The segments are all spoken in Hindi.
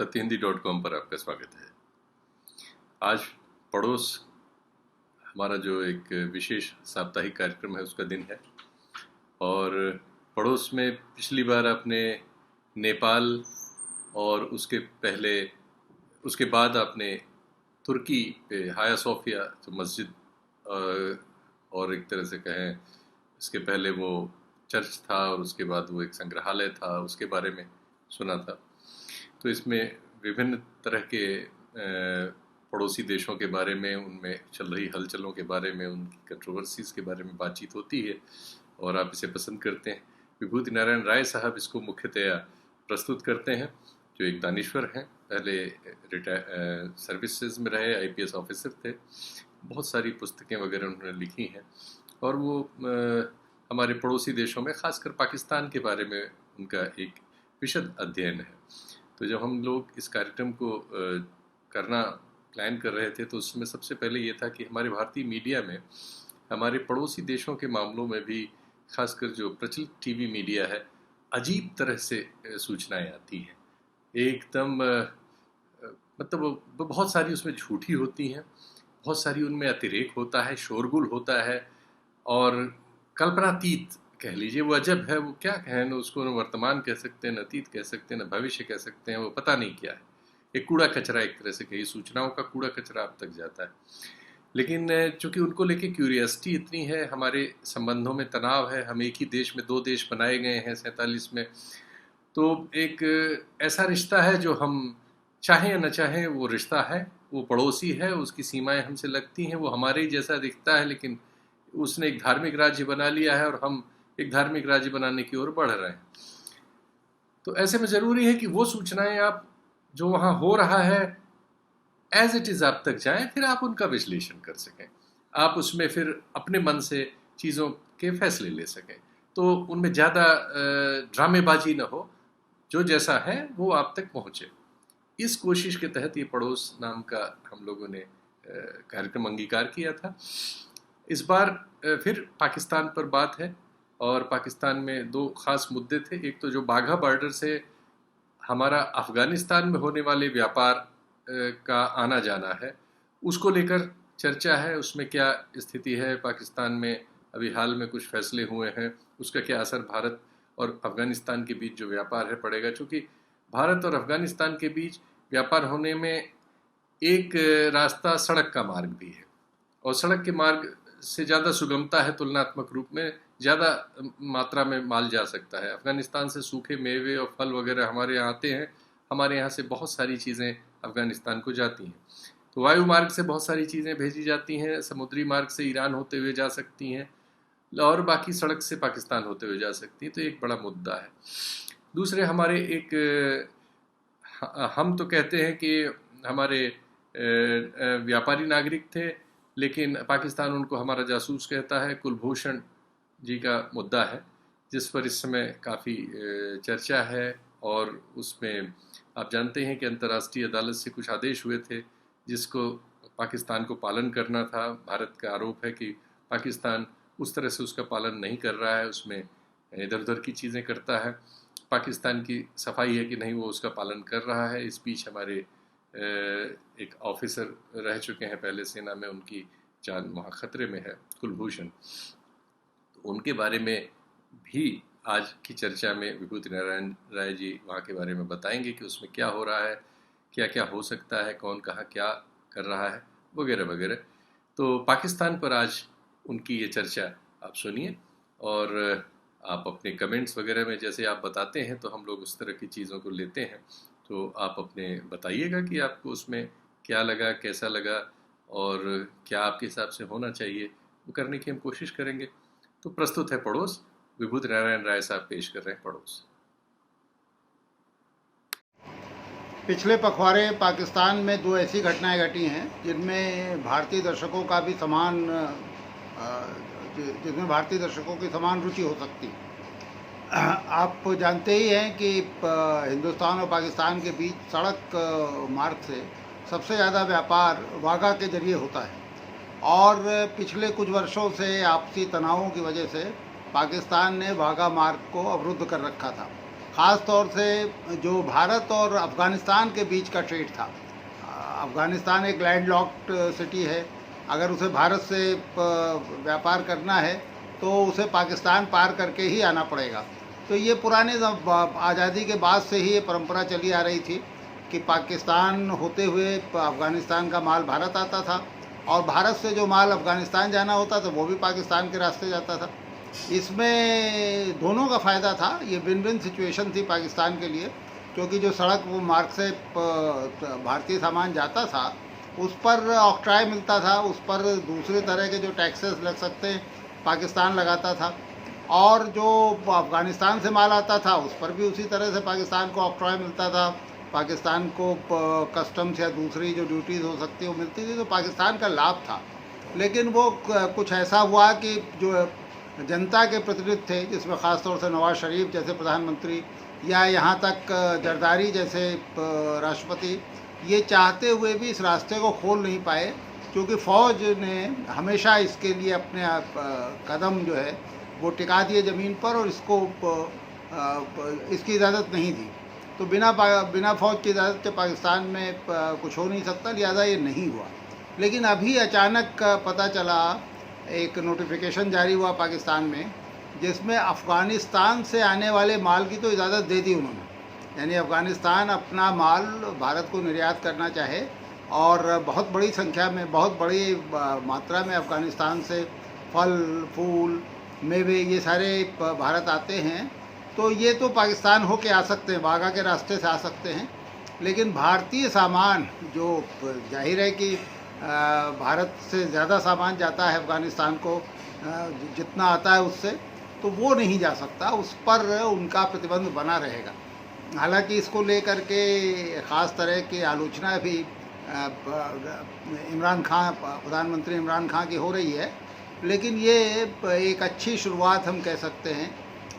सत्यहिंदी.com पर आपका स्वागत है। आज पड़ोस हमारा जो एक विशेष साप्ताहिक कार्यक्रम है उसका दिन है और पड़ोस में पिछली बार आपने नेपाल और उसके बाद आपने तुर्की पे हाया सोफिया जो मस्जिद और एक तरह से कहें इसके पहले वो चर्च था और उसके बाद वो एक संग्रहालय था, उसके बारे में सुना था। तो इसमें विभिन्न तरह के पड़ोसी देशों के बारे में, उनमें चल रही हलचलों के बारे में, उनकी कंट्रोवर्सीज़ के बारे में बातचीत होती है और आप इसे पसंद करते हैं। विभूति नारायण राय साहब इसको मुख्यतया प्रस्तुत करते हैं, जो एक दानिश्वर हैं, पहले सर्विसेज में रहे, IPS ऑफिसर थे, बहुत सारी पुस्तकें वगैरह उन्होंने लिखी हैं और वो हमारे पड़ोसी देशों में, ख़ासकर पाकिस्तान के बारे में उनका एक विशद अध्ययन है। तो जब हम लोग इस कार्यक्रम को करना प्लान कर रहे थे तो उसमें सबसे पहले ये था कि हमारे भारतीय मीडिया में हमारे पड़ोसी देशों के मामलों में भी, खासकर जो प्रचलित टीवी मीडिया है, अजीब तरह से सूचनाएं आती हैं। एकदम मतलब बहुत सारी उसमें झूठी होती हैं, बहुत सारी उनमें अतिरेक होता है, शोरगुल होता है और कल्पनातीत कह लीजिए। वो अजब है, वो क्या कहें, न उसको न वर्तमान कह सकते हैं, न अतीत कह सकते हैं, न भविष्य कह सकते हैं, वो पता नहीं क्या है। एक कूड़ा कचरा, एक तरह से कही सूचनाओं का कूड़ा कचरा अब तक जाता है। लेकिन चूंकि उनको लेके क्यूरियसिटी इतनी है, हमारे संबंधों में तनाव है, हम एक ही देश में 2 देश बनाए गए हैं 47 में, तो एक ऐसा रिश्ता है जो हम चाहें या न चाहें वो रिश्ता है, वो पड़ोसी है, उसकी सीमाएं हमसे लगती हैं, वो हमारे ही जैसा दिखता है, लेकिन उसने एक धार्मिक राज्य बना लिया है और हम एक धार्मिक राज्य बनाने की ओर बढ़ रहे हैं। तो ऐसे में ज़रूरी है कि वो सूचनाएं आप जो वहाँ हो रहा है एज इट इज़ आप तक जाएं, फिर आप उनका विश्लेषण कर सकें, आप उसमें फिर अपने मन से चीज़ों के फैसले ले सकें, तो उनमें ज़्यादा ड्रामेबाजी न हो, जो जैसा है वो आप तक पहुँचे। इस कोशिश के तहत ये पड़ोस नाम का हम लोगों ने कार्यक्रम अंगीकार किया था। इस बार फिर पाकिस्तान पर बात है और पाकिस्तान में 2 खास मुद्दे थे। एक तो जो बाघा बॉर्डर से हमारा अफ़गानिस्तान में होने वाले व्यापार का आना जाना है, उसको लेकर चर्चा है। उसमें क्या स्थिति है पाकिस्तान में, अभी हाल में कुछ फैसले हुए हैं, उसका क्या असर भारत और अफ़गानिस्तान के बीच जो व्यापार है पड़ेगा। चूँकि भारत और अफ़गानिस्तान के बीच व्यापार होने में एक रास्ता सड़क का मार्ग भी है और सड़क के मार्ग से ज़्यादा सुगमता है, तुलनात्मक रूप में ज़्यादा मात्रा में माल जा सकता है। अफ़गानिस्तान से सूखे मेवे और फल वगैरह हमारे यहाँ आते हैं, हमारे यहाँ से बहुत सारी चीज़ें अफ़गानिस्तान को जाती हैं। तो वायु मार्ग से बहुत सारी चीज़ें भेजी जाती हैं, समुद्री मार्ग से ईरान होते हुए जा सकती हैं और बाकी सड़क से पाकिस्तान होते हुए जा सकती हैं। तो एक बड़ा मुद्दा है। दूसरे हमारे हम तो कहते हैं कि हमारे व्यापारी नागरिक थे, लेकिन पाकिस्तान उनको हमारा जासूस कहता है। कुलभूषण जी का मुद्दा है जिस पर इस समय काफ़ी चर्चा है और उसमें आप जानते हैं कि अंतर्राष्ट्रीय अदालत से कुछ आदेश हुए थे जिसको पाकिस्तान को पालन करना था। भारत का आरोप है कि पाकिस्तान उस तरह से उसका पालन नहीं कर रहा है, उसमें इधर उधर की चीज़ें करता है। पाकिस्तान की सफाई है कि नहीं वो उसका पालन कर रहा है। इस बीच हमारे एक ऑफिसर रह चुके हैं पहले सेना में, उनकी जान वहाँ खतरे में है, कुलभूषण। तो उनके बारे में भी आज की चर्चा में विभूति नारायण राय जी वहाँ के बारे में बताएंगे कि उसमें क्या हो रहा है, क्या क्या हो सकता है, कौन कहाँ क्या कर रहा है, वगैरह वगैरह। तो पाकिस्तान पर आज उनकी ये चर्चा आप सुनिए और आप अपने कमेंट्स वगैरह में जैसे आप बताते हैं तो हम लोग उस तरह की चीज़ों को लेते हैं। तो आप अपने बताइएगा कि आपको उसमें क्या लगा, कैसा लगा और क्या आपके हिसाब से होना चाहिए, वो करने की हम कोशिश करेंगे। तो प्रस्तुत है पड़ोस, विभूति नारायण राय साहब पेश कर रहे हैं पड़ोस। पिछले पखवाड़े पाकिस्तान में 2 ऐसी घटनाएं घटी हैं जिनमें भारतीय दर्शकों की समान रुचि हो सकती है। आप जानते ही हैं कि हिंदुस्तान और पाकिस्तान के बीच सड़क मार्ग से सबसे ज़्यादा व्यापार वाघा के जरिए होता है और पिछले कुछ वर्षों से आपसी तनावों की वजह से पाकिस्तान ने वाघा मार्ग को अवरुद्ध कर रखा था। ख़ास तौर से जो भारत और अफ़गानिस्तान के बीच का ट्रेड था। अफ़गानिस्तान एक लैंडलॉक्ड सिटी है, अगर उसे भारत से व्यापार करना है तो उसे पाकिस्तान पार करके ही आना पड़ेगा। तो ये पुराने आज़ादी के बाद से ही ये परंपरा चली आ रही थी कि पाकिस्तान होते हुए अफ़गानिस्तान का माल भारत आता था, और भारत से जो माल अफ़गानिस्तान जाना होता था वो भी पाकिस्तान के रास्ते जाता था। इसमें दोनों का फ़ायदा था, ये विन विन सिचुएशन थी पाकिस्तान के लिए, क्योंकि जो सड़क वो मार्ग से भारतीय सामान जाता था उस पर ऑक्ट्राय मिलता था, उस पर दूसरे तरह के जो टैक्सेस लग सकते हैं पाकिस्तान लगाता था, और जो अफ़गानिस्तान से माल आता था उस पर भी उसी तरह से पाकिस्तान को ऑक्ट्राय मिलता था। पाकिस्तान को कस्टम्स या दूसरी जो ड्यूटीज़ हो सकती है वो मिलती थी, तो पाकिस्तान का लाभ था। लेकिन वो कुछ ऐसा हुआ कि जो जनता के प्रतिनिधि थे, जिसमें ख़ास तौर से नवाज शरीफ जैसे प्रधानमंत्री या यहाँ तक जरदारी जैसे राष्ट्रपति, ये चाहते हुए भी इस रास्ते को खोल नहीं पाए, क्योंकि फ़ौज ने हमेशा इसके लिए अपने कदम जो है वो टिका दिए ज़मीन पर, और इसको इसकी इजाज़त नहीं दी। तो बिना फ़ौज की इजाज़त के पाकिस्तान में कुछ हो नहीं सकता, लिहाजा ये नहीं हुआ। लेकिन अभी अचानक पता चला, एक नोटिफिकेशन जारी हुआ पाकिस्तान में, जिसमें अफ़गानिस्तान से आने वाले माल की तो इजाज़त दे दी उन्होंने। यानी अफ़गानिस्तान अपना माल भारत को निर्यात करना चाहे, और बहुत बड़ी संख्या में, बहुत बड़ी मात्रा में अफ़गानिस्तान से फल फूल मेवे ये सारे भारत आते हैं, तो ये तो पाकिस्तान होके आ सकते हैं, वाघा के रास्ते से आ सकते हैं। लेकिन भारतीय सामान, जो जाहिर है कि भारत से ज़्यादा सामान जाता है अफ़गानिस्तान को, जितना आता है उससे, तो वो नहीं जा सकता, उस पर उनका प्रतिबंध बना रहेगा। हालांकि इसको लेकर के ख़ास तरह की आलोचना भी इमरान खान, प्रधानमंत्री इमरान खान की हो रही है, लेकिन ये एक अच्छी शुरुआत हम कह सकते हैं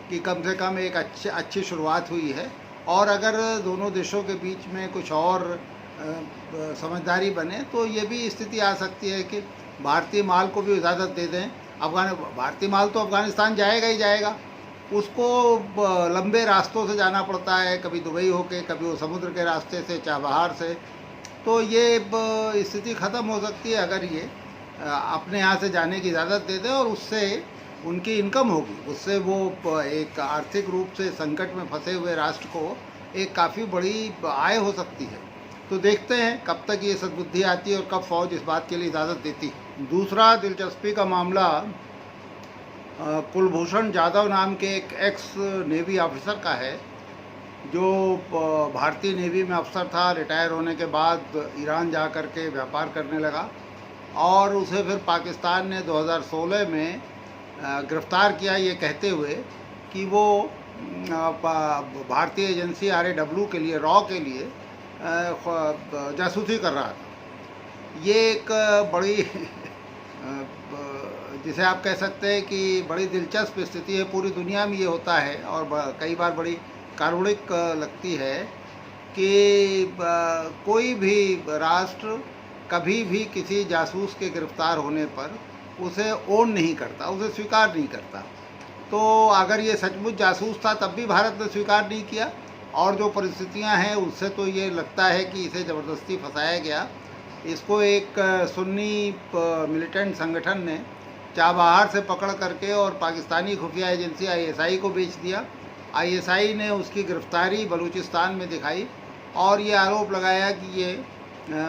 कि कम से कम एक अच्छी शुरुआत हुई है। और अगर दोनों देशों के बीच में कुछ और समझदारी बने तो ये भी स्थिति आ सकती है कि भारतीय माल को भी इजाज़त दे दें। भारतीय माल तो अफ़गानिस्तान जाएगा ही जाएगा, उसको लंबे रास्तों से जाना पड़ता है, कभी दुबई होके, कभी वो समुद्र के रास्ते से, चाबहार से। तो ये स्थिति ख़त्म हो सकती है अगर ये अपने यहाँ से जाने की इजाज़त दे दें, और उससे उनकी इनकम होगी, उससे वो एक आर्थिक रूप से संकट में फंसे हुए राष्ट्र को एक काफ़ी बड़ी आय हो सकती है। तो देखते हैं कब तक ये सद्बुद्धि आती है और कब फ़ौज इस बात के लिए इजाज़त देती है। दूसरा दिलचस्पी का मामला कुलभूषण जाधव नाम के एक एक्स नेवी ऑफिसर का है, जो भारतीय नेवी में अफसर था, रिटायर होने के बाद ईरान जा कर के व्यापार करने लगा, और उसे फिर पाकिस्तान ने 2016 में गिरफ़्तार किया, ये कहते हुए कि वो भारतीय एजेंसी RAW के लिए, रॉ के लिए जासूसी कर रहा था। ये एक बड़ी जिसे आप कह सकते हैं कि बड़ी दिलचस्प स्थिति है। पूरी दुनिया में ये होता है, और कई बार बड़ी कारुणिक लगती है कि कोई भी राष्ट्र कभी भी किसी जासूस के गिरफ़्तार होने पर उसे ओन नहीं करता, उसे स्वीकार नहीं करता। तो अगर ये सचमुच जासूस था तब भी भारत ने स्वीकार नहीं किया, और जो परिस्थितियां हैं उससे तो ये लगता है कि इसे ज़बरदस्ती फंसाया गया। इसको एक सुन्नी मिलिटेंट संगठन ने चाबहार से पकड़ करके और पाकिस्तानी खुफिया एजेंसी ISI को बेच दिया। ISI ने उसकी गिरफ्तारी बलूचिस्तान में दिखाई और ये आरोप लगाया कि ये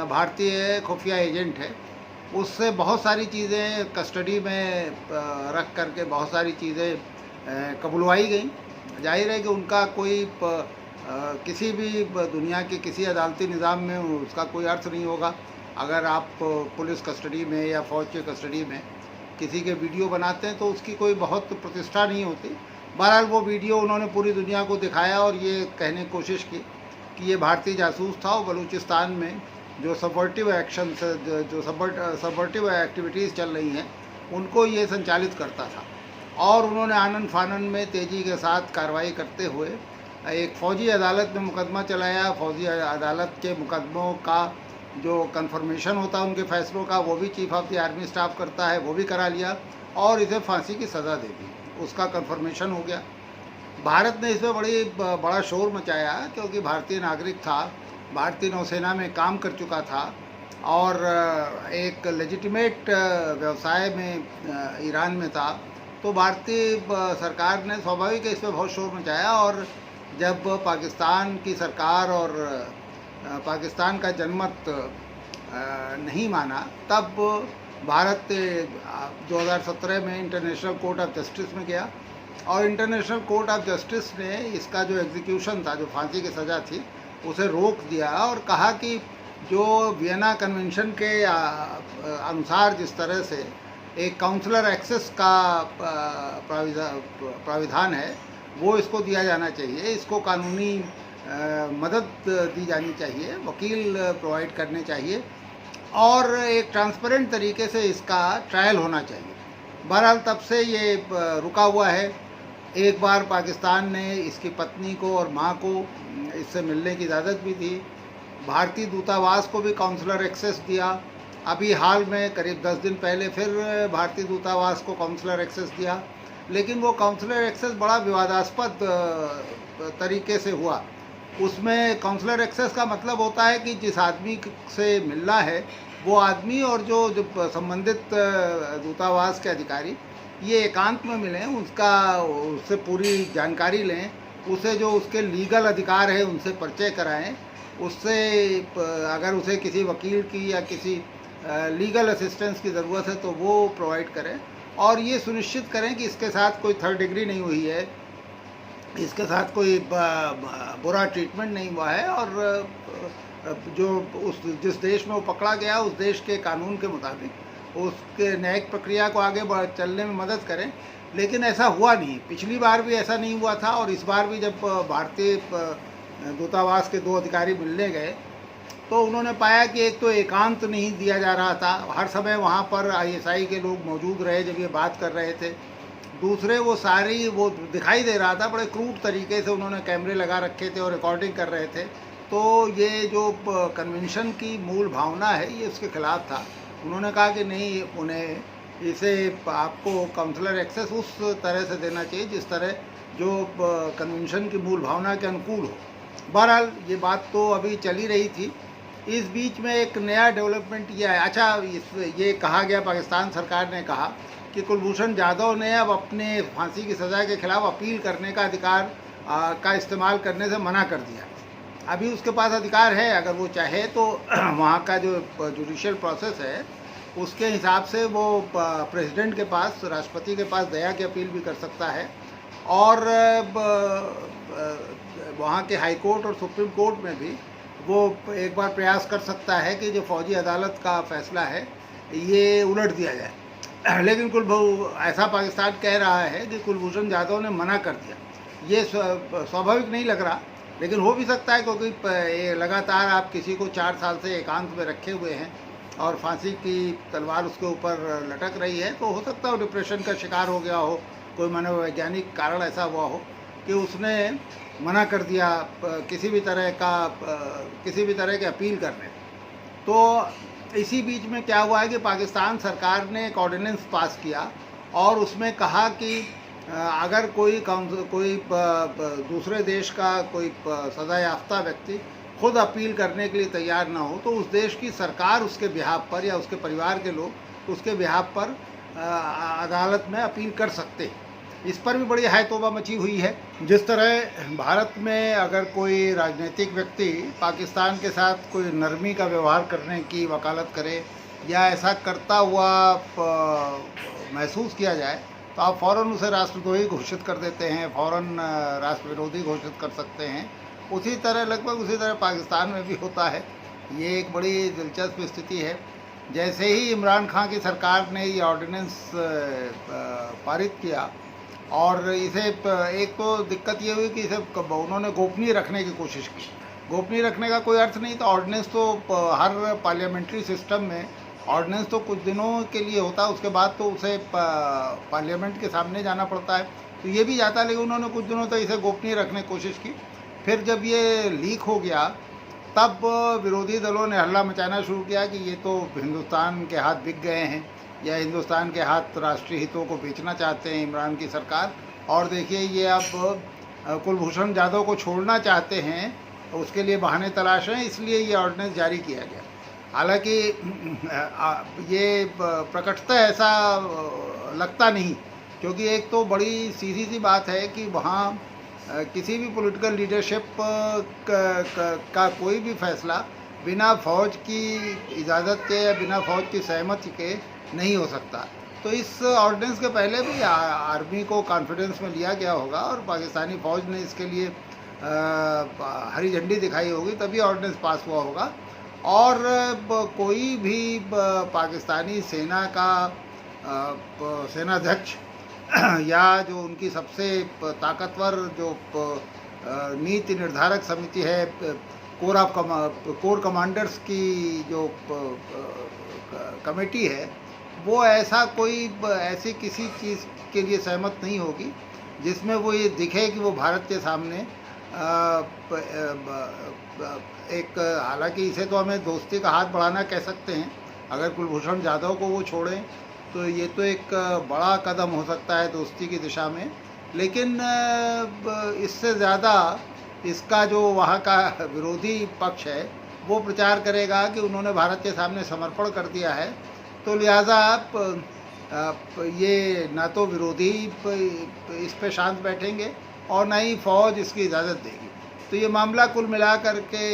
भारतीय खुफिया एजेंट है। उससे बहुत सारी चीज़ें कस्टडी में रख करके बहुत सारी चीज़ें कबुलवाई गई। जाहिर है कि उनका कोई किसी भी दुनिया के किसी अदालती निज़ाम में उसका कोई अर्थ नहीं होगा। अगर आप पुलिस कस्टडी में या फ़ौज के कस्टडी में किसी के वीडियो बनाते हैं तो उसकी कोई बहुत प्रतिष्ठा नहीं होती। बहरहाल वो वीडियो उन्होंने पूरी दुनिया को दिखाया और ये कहने की कोशिश की कि ये भारतीय जासूस था और बलूचिस्तान में जो सबवर्टिव एक्शन, जो सबवर्टिव एक्टिविटीज़ चल रही हैं उनको ये संचालित करता था। और उन्होंने आनन फानन में तेज़ी के साथ कार्रवाई करते हुए एक फ़ौजी अदालत में मुकदमा चलाया। फ़ौजी अदालत के मुकदमों का जो कन्फर्मेशन होता है उनके फ़ैसलों का, वो भी chief of the army staff करता है, वो भी करा लिया और इसे फांसी की सज़ा दे दी। उसका कन्फर्मेशन हो गया। भारत ने इसमें बड़ा शोर मचाया, क्योंकि भारतीय नागरिक था, भारतीय नौसेना में काम कर चुका था और एक लेजिटिमेट व्यवसाय में ईरान में था। तो भारतीय सरकार ने स्वाभाविक है इस पर बहुत शोर मचाया, और जब पाकिस्तान की सरकार और पाकिस्तान का जनमत नहीं माना, तब भारत 2017 में इंटरनेशनल कोर्ट ऑफ जस्टिस में गया, और इंटरनेशनल कोर्ट ऑफ जस्टिस ने इसका जो एग्जीक्यूशन था, जो फांसी की सज़ा थी, उसे रोक दिया और कहा कि जो वियना कन्वेंशन के अनुसार जिस तरह से एक काउंसलर एक्सेस का प्राविधान है, वो इसको दिया जाना चाहिए, इसको कानूनी मदद दी जानी चाहिए, वकील प्रोवाइड करने चाहिए, और एक ट्रांसपेरेंट तरीके से इसका ट्रायल होना चाहिए। बहरहाल तब से ये रुका हुआ है। एक बार पाकिस्तान ने इसकी पत्नी को और मां को इससे मिलने की इजाज़त भी दी, भारतीय दूतावास को भी काउंसलर एक्सेस दिया, अभी हाल में करीब 10 दिन पहले फिर भारतीय दूतावास को काउंसलर एक्सेस दिया, लेकिन वो काउंसलर एक्सेस बड़ा विवादास्पद तरीके से हुआ। उसमें काउंसलर एक्सेस का मतलब होता है कि जिस आदमी से मिलना है वो आदमी और जो संबंधित दूतावास के अधिकारी ये एकांत में मिलें, उससे पूरी जानकारी लें, उसे जो उसके लीगल अधिकार है उनसे परिचय कराएं, उससे अगर उसे किसी वकील की या किसी लीगल असिस्टेंस की ज़रूरत है तो वो प्रोवाइड करें, और ये सुनिश्चित करें कि इसके साथ कोई थर्ड डिग्री नहीं हुई है, इसके साथ कोई बुरा ट्रीटमेंट नहीं हुआ है, और जो जिस देश में वो पकड़ा गया उस देश के कानून के मुताबिक उसके न्यायिक प्रक्रिया को आगे चलने में मदद करें। लेकिन ऐसा हुआ नहीं, पिछली बार भी ऐसा नहीं हुआ था, और इस बार भी जब भारतीय दूतावास के 2 अधिकारी मिलने गए तो उन्होंने पाया कि एक तो एकांत नहीं दिया जा रहा था, हर समय वहाँ पर ISI के लोग मौजूद रहे जब ये बात कर रहे थे, दूसरे वो दिखाई दे रहा था, बड़े क्रूड तरीके से उन्होंने कैमरे लगा रखे थे और रिकॉर्डिंग कर रहे थे। तो ये जो कन्वेंशन की मूल भावना है ये उसके ख़िलाफ़ था। उन्होंने कहा कि नहीं, उन्हें इसे आपको काउंसलर एक्सेस उस तरह से देना चाहिए जिस तरह जो कन्वेंशन की मूल भावना के अनुकूल हो। बहरहाल ये बात तो अभी चली रही थी। इस बीच में एक नया डेवलपमेंट ये है। अच्छा, ये कहा गया, पाकिस्तान सरकार ने कहा कि कुलभूषण जाधव ने अब अपने फांसी की सज़ा के खिलाफ अपील करने का अधिकार का इस्तेमाल करने से मना कर दिया। अभी उसके पास अधिकार है, अगर वो चाहे तो वहाँ का जो जुडिशियल प्रोसेस है उसके हिसाब से वो प्रेसिडेंट के पास, राष्ट्रपति के पास दया की अपील भी कर सकता है, और वहाँ के हाई कोर्ट और सुप्रीम कोर्ट में भी वो एक बार प्रयास कर सकता है कि जो फौजी अदालत का फैसला है ये उलट दिया जाए। लेकिन ऐसा पाकिस्तान कह रहा है कि कुलभूषण जाधव ने मना कर दिया। ये स्वाभाविक नहीं लग रहा, लेकिन हो भी सकता है, क्योंकि लगातार आप किसी को 4 साल से एकांत में रखे हुए हैं और फांसी की तलवार उसके ऊपर लटक रही है, तो हो सकता है डिप्रेशन का शिकार हो गया हो, कोई मनोवैज्ञानिक कारण ऐसा हुआ हो कि उसने मना कर दिया किसी भी तरह के अपील करने। तो इसी बीच में क्या हुआ है कि पाकिस्तान सरकार ने एक ऑर्डिनेंस पास किया और उसमें कहा कि अगर कोई दूसरे देश का कोई सज़ा याफ्ता व्यक्ति खुद अपील करने के लिए तैयार ना हो तो उस देश की सरकार उसके बिहाफ पर या उसके परिवार के लोग उसके बिहाफ पर अदालत में अपील कर सकते हैं। इस पर भी बड़ी हाय तौबा मची हुई है। जिस तरह भारत में अगर कोई राजनीतिक व्यक्ति पाकिस्तान के साथ कोई नरमी का व्यवहार करने की वकालत करे या ऐसा करता हुआ महसूस किया जाए तो आप फ़ौरन उसे राष्ट्रद्रोही घोषित कर देते हैं, फ़ौरन राष्ट्र विरोधी घोषित कर सकते हैं। उसी तरह लगभग उसी तरह पाकिस्तान में भी होता है। ये एक बड़ी दिलचस्प स्थिति है। जैसे ही इमरान खान की सरकार ने ये ऑर्डिनेंस पारित किया और इसे एक तो दिक्कत ये हुई कि इसे उन्होंने गोपनीय रखने की कोशिश की। गोपनीय रखने का कोई अर्थ नहीं था। ऑर्डिनेंस तो हर पार्लियामेंट्री सिस्टम में ऑर्डिनेंस तो कुछ दिनों के लिए होता है, उसके बाद तो उसे पार्लियामेंट के सामने जाना पड़ता है, तो ये भी जाता है। लेकिन उन्होंने कुछ दिनों तक इसे गोपनीय रखने की कोशिश की। फिर जब ये लीक हो गया तब विरोधी दलों ने हल्ला मचाना शुरू किया कि ये तो हिंदुस्तान के हाथ बिक गए हैं या हिंदुस्तान के हाथ राष्ट्रीय हितों को बेचना चाहते हैं इमरान की सरकार। और देखिए ये अब कुलभूषण जाधव को छोड़ना चाहते हैं, उसके लिए बहाने तलाश हैं, इसलिए ये ऑर्डिनेंस जारी किया गया। हालांकि ये प्रकटता ऐसा लगता नहीं, क्योंकि एक तो बड़ी सीधी सी बात है कि वहाँ किसी भी पॉलिटिकल लीडरशिप का कोई भी फैसला बिना फौज की इजाज़त के या बिना फौज की सहमति के नहीं हो सकता। तो इस ऑर्डिनेंस के पहले भी आर्मी को कॉन्फिडेंस में लिया गया होगा और पाकिस्तानी फ़ौज ने इसके लिए हरी झंडी दिखाई होगी, तभी ऑर्डिनेंस पास हुआ होगा। और कोई भी पाकिस्तानी सेना का सेनाध्यक्ष या जो उनकी सबसे ताकतवर जो नीति निर्धारक समिति है, कोर कमांडर्स की जो कमेटी है, वो ऐसी किसी चीज़ के लिए सहमत नहीं होगी जिसमें वो ये दिखे कि वो भारत के सामने एक, हालांकि इसे तो हमें दोस्ती का हाथ बढ़ाना कह सकते हैं, अगर कुलभूषण जाधव को वो छोड़ें तो ये तो एक बड़ा कदम हो सकता है दोस्ती की दिशा में। लेकिन इससे ज़्यादा इसका जो वहाँ का विरोधी पक्ष है वो प्रचार करेगा कि उन्होंने भारत के सामने समर्पण कर दिया है, तो लिहाजा ये ना तो विरोधी इस पे शांत बैठेंगे और ना ही फ़ौज इसकी इजाज़त देगी। तो ये मामला कुल मिला करके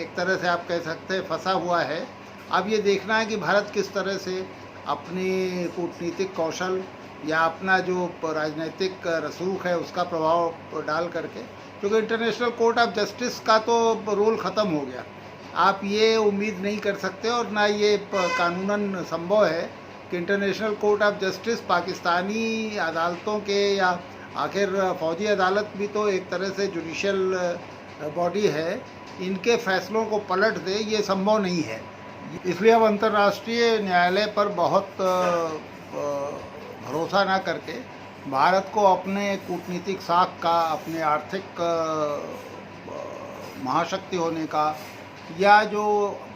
एक तरह से आप कह सकते हैं फंसा हुआ है। अब ये देखना है कि भारत किस तरह से अपनी कूटनीतिक कौशल या अपना जो राजनीतिक रसूख है उसका प्रभाव डाल करके, क्योंकि इंटरनेशनल कोर्ट ऑफ जस्टिस का तो रोल ख़त्म हो गया। आप ये उम्मीद नहीं कर सकते और ना ये कानूनन संभव है कि international court of justice Pakistani अदालतों के, या आखिर फ़ौजी अदालत भी तो एक तरह से जुडिशल बॉडी है, इनके फैसलों को पलट दे, ये संभव नहीं है। इसलिए अब अंतर्राष्ट्रीय न्यायालय पर बहुत भरोसा ना करके भारत को अपने कूटनीतिक साख का, अपने आर्थिक महाशक्ति होने का, या जो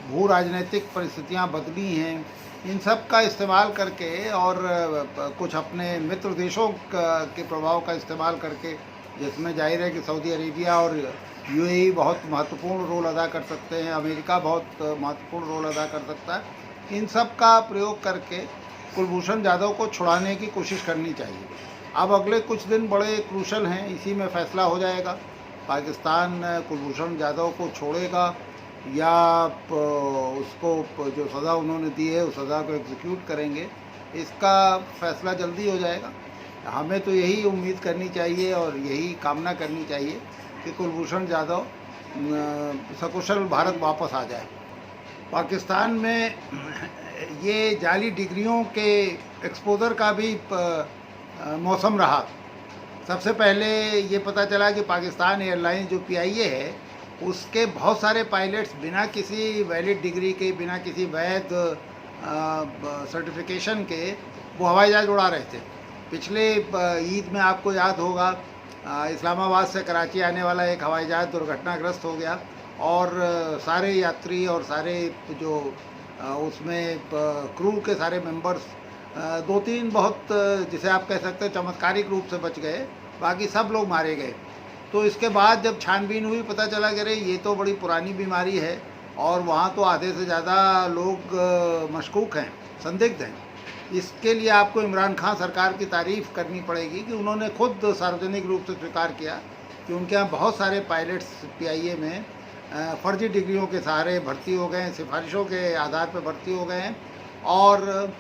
भू राजनीतिक परिस्थितियां बदली हैं, इन सब का इस्तेमाल करके और कुछ अपने मित्र देशों के प्रभाव का इस्तेमाल करके, जिसमें जाहिर है कि सऊदी अरेबिया और यूएई बहुत महत्वपूर्ण रोल अदा कर सकते हैं, अमेरिका बहुत महत्वपूर्ण रोल अदा कर सकता है, इन सब का प्रयोग करके कुलभूषण जाधव को छुड़ाने की कोशिश करनी चाहिए। अब अगले कुछ दिन बड़े क्रूशल हैं, इसी में फैसला हो जाएगा। पाकिस्तान कुलभूषण जाधव को छोड़ेगा या उसको जो सज़ा उन्होंने दी है उस सज़ा को एग्जीक्यूट करेंगे, इसका फैसला जल्दी हो जाएगा। हमें तो यही उम्मीद करनी चाहिए और यही कामना करनी चाहिए कि कुलभूषण जाधव सकुशल भारत वापस आ जाए। पाकिस्तान में ये जाली डिग्रियों के एक्सपोजर का भी मौसम रहा। सबसे पहले ये पता चला कि पाकिस्तान एयरलाइंस जो PIA है, उसके बहुत सारे पायलट्स बिना किसी वैलिड डिग्री के, बिना किसी वैध सर्टिफिकेशन के वो हवाई जहाज़ उड़ा रहे थे। पिछले ईद में आपको याद होगा, इस्लामाबाद से कराची आने वाला एक हवाई जहाज़ दुर्घटनाग्रस्त हो गया और सारे यात्री और सारे जो उसमें क्रू के सारे मेंबर्स, 2-3 बहुत, जिसे आप कह सकते हैं चमत्कारिक रूप से बच गए, बाकी सब लोग मारे गए। तो इसके बाद जब छानबीन हुई, पता चला कि अरे ये तो बड़ी पुरानी बीमारी है और वहाँ तो आधे से ज़्यादा लोग मशकूक हैं, संदिग्ध हैं। इसके लिए आपको इमरान खान सरकार की तारीफ़ करनी पड़ेगी कि उन्होंने खुद सार्वजनिक रूप से स्वीकार किया कि उनके यहाँ बहुत सारे पायलट्स PIA में फर्जी डिग्रियों के सहारे भर्ती हो गए हैं, सिफारिशों के आधार पर भर्ती हो गए हैं। और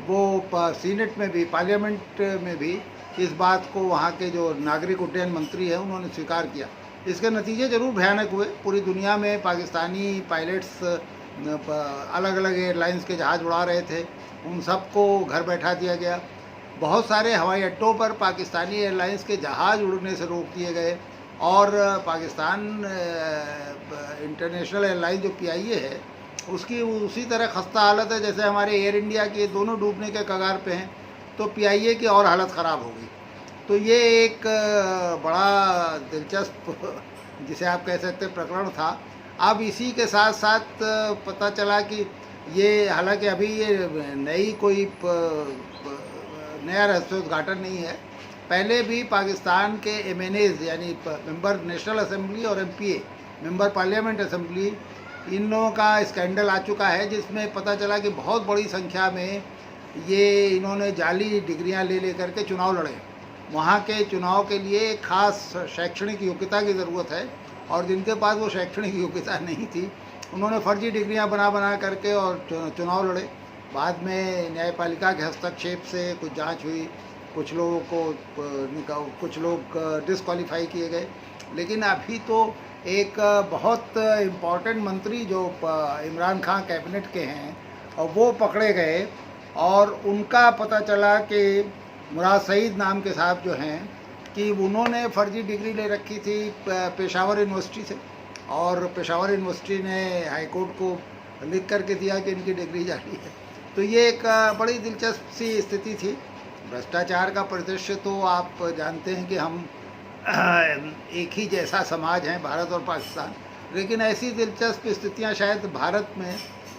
वो सीनेट में भी, पार्लियामेंट में भी इस बात को वहाँ के जो नागरिक उड्डयन मंत्री हैं उन्होंने स्वीकार किया। इसके नतीजे ज़रूर भयानक हुए। पूरी दुनिया में पाकिस्तानी पायलट्स अलग अलग एयरलाइंस के जहाज़ उड़ा रहे थे, उन सबको घर बैठा दिया गया। बहुत सारे हवाई अड्डों पर पाकिस्तानी एयरलाइंस के जहाज़ उड़ने से रोक दिए गए और पाकिस्तान इंटरनेशनल एयरलाइन जो PIA है उसकी उसी तरह खस्ता हालत है जैसे हमारे एयर इंडिया की, दोनों डूबने के कगार पे हैं। तो PIA की और हालत ख़राब हो गई। तो ये एक बड़ा दिलचस्प, जिसे आप कह सकते प्रकरण था। अब इसी के साथ साथ पता चला कि ये, हालांकि अभी ये नई कोई नया रहस्योद्घाटन नहीं है, पहले भी पाकिस्तान के MNAs यानी मेंबर नेशनल असेंबली और MPA मेंबर पार्लियामेंट असेंबली, इन लोगों का स्कैंडल आ चुका है, जिसमें पता चला कि बहुत बड़ी संख्या में ये इन्होंने जाली डिग्रियां ले करके चुनाव लड़े। वहाँ के चुनाव के लिए खास शैक्षणिक योग्यता की ज़रूरत है, और जिनके पास वो शैक्षणिक योग्यता नहीं थी उन्होंने फर्जी डिग्रियां बना करके और चुनाव लड़े। बाद में न्यायपालिका के हस्तक्षेप से कुछ जांच हुई, कुछ लोगों को कुछ लोग डिस्क्वालीफाई किए गए। लेकिन अभी तो एक बहुत इम्पॉर्टेंट मंत्री जो इमरान खान कैबिनेट के हैं और वो पकड़े गए, और उनका पता चला कि मुराद सईद नाम के साहब जो हैं कि उन्होंने फर्जी डिग्री ले रखी थी पेशावर यूनिवर्सिटी से, और पेशावर यूनिवर्सिटी ने हाई कोर्ट को लिख करके दिया कि इनकी डिग्री जाली है। तो ये एक बड़ी दिलचस्प सी स्थिति थी। भ्रष्टाचार का परिदृश्य तो आप जानते हैं कि हम एक ही जैसा समाज है भारत और पाकिस्तान, लेकिन ऐसी दिलचस्प स्थितियां शायद भारत में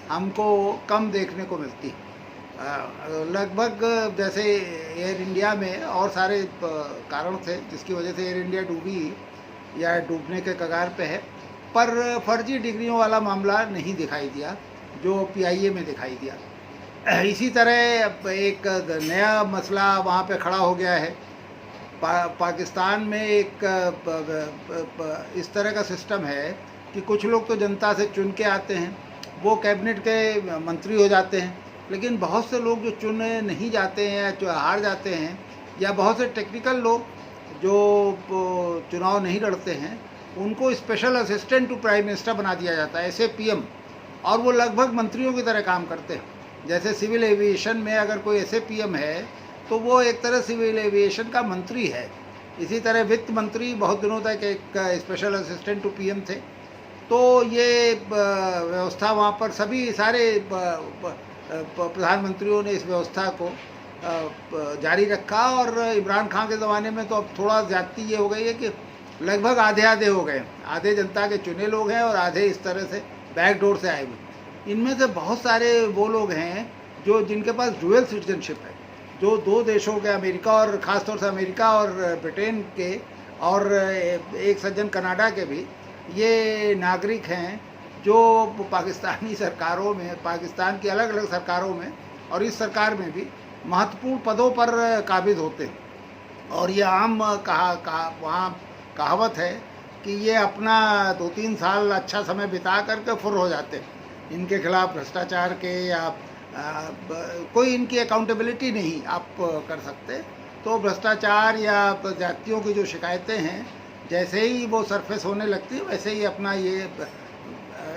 हमको कम देखने को मिलती। लगभग जैसे एयर इंडिया में और सारे कारण थे जिसकी वजह से एयर इंडिया डूबी या डूबने के कगार पे है, पर फर्जी डिग्रियों वाला मामला नहीं दिखाई दिया जो PIA में दिखाई दिया। इसी तरह एक नया मसला वहाँ पे खड़ा हो गया है। पाकिस्तान में एक इस तरह का सिस्टम है कि कुछ लोग तो जनता से चुन के आते हैं, वो कैबिनेट के मंत्री हो जाते हैं, लेकिन बहुत से लोग जो चुने नहीं जाते हैं या जो हार जाते हैं, या बहुत से टेक्निकल लोग जो चुनाव नहीं लड़ते हैं, उनको special assistant to prime minister बना दिया जाता है, SAPM, और वो लगभग मंत्रियों की तरह काम करते हैं। जैसे सिविल एविएशन में अगर कोई SAPM है तो वो एक तरह सिविल एविएशन का मंत्री है। इसी तरह वित्त मंत्री बहुत दिनों तक एक स्पेशल असिस्टेंट टू PM थे। तो ये व्यवस्था वहाँ पर सभी सारे प्रधानमंत्रियों ने इस व्यवस्था को जारी रखा, और इमरान खान के ज़माने में तो अब थोड़ा ज़्यादती ये हो गई है कि लगभग आधे हो गए, आधे जनता के चुने लोग हैं और आधे इस तरह से बैक डोर से आए हुए। इनमें से बहुत सारे वो लोग हैं जो जिनके पास डुअल सिटीजनशिप है, जो 2 देशों के, अमेरिका और ख़ासतौर से अमेरिका और ब्रिटेन के, और एक सज्जन कनाडा के भी ये नागरिक हैं, जो पाकिस्तानी सरकारों में, पाकिस्तान की अलग अलग सरकारों में और इस सरकार में भी महत्वपूर्ण पदों पर काबिज होते हैं। और ये आम वहाँ कहावत है कि ये अपना 2-3 साल अच्छा समय बिता करके फुर हो जाते हैं। इनके खिलाफ भ्रष्टाचार के या कोई इनकी अकाउंटेबिलिटी नहीं आप कर सकते। तो भ्रष्टाचार या जातियों की जो शिकायतें हैं, जैसे ही वो सरफेस होने लगती है वैसे ही अपना ये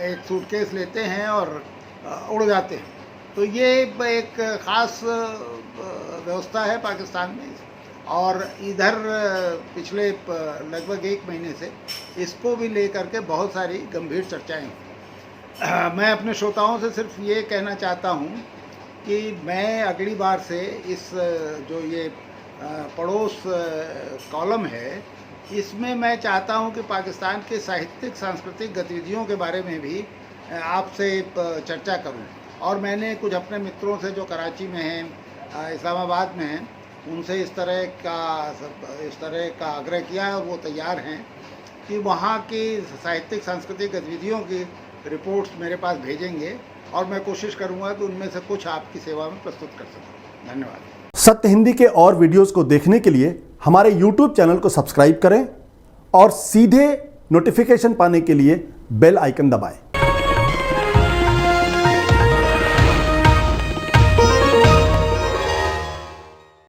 एक सूटकेस लेते हैं और उड़ जाते हैं। तो ये एक ख़ास व्यवस्था है पाकिस्तान में, और इधर पिछले लगभग 1 महीने से इसको भी लेकर के बहुत सारी गंभीर चर्चाएं हैं। मैं अपने श्रोताओं से सिर्फ ये कहना चाहता हूँ कि मैं अगली बार से इस जो ये पड़ोस कॉलम है, इसमें मैं चाहता हूं कि पाकिस्तान के साहित्यिक सांस्कृतिक गतिविधियों के बारे में भी आपसे चर्चा करूं। और मैंने कुछ अपने मित्रों से जो कराची में हैं, इस्लामाबाद में हैं, उनसे इस तरह का आग्रह किया है, और वो तैयार हैं कि वहाँ की साहित्यिक सांस्कृतिक गतिविधियों की रिपोर्ट्स मेरे पास भेजेंगे, और मैं कोशिश करूँगा कि उनमें से कुछ आपकी सेवा में प्रस्तुत कर सकूँ। धन्यवाद। सत्य हिंदी के और वीडियोस को देखने के लिए हमारे YouTube चैनल को सब्सक्राइब करें और सीधे नोटिफिकेशन पाने के लिए बेल आइकन दबाएं।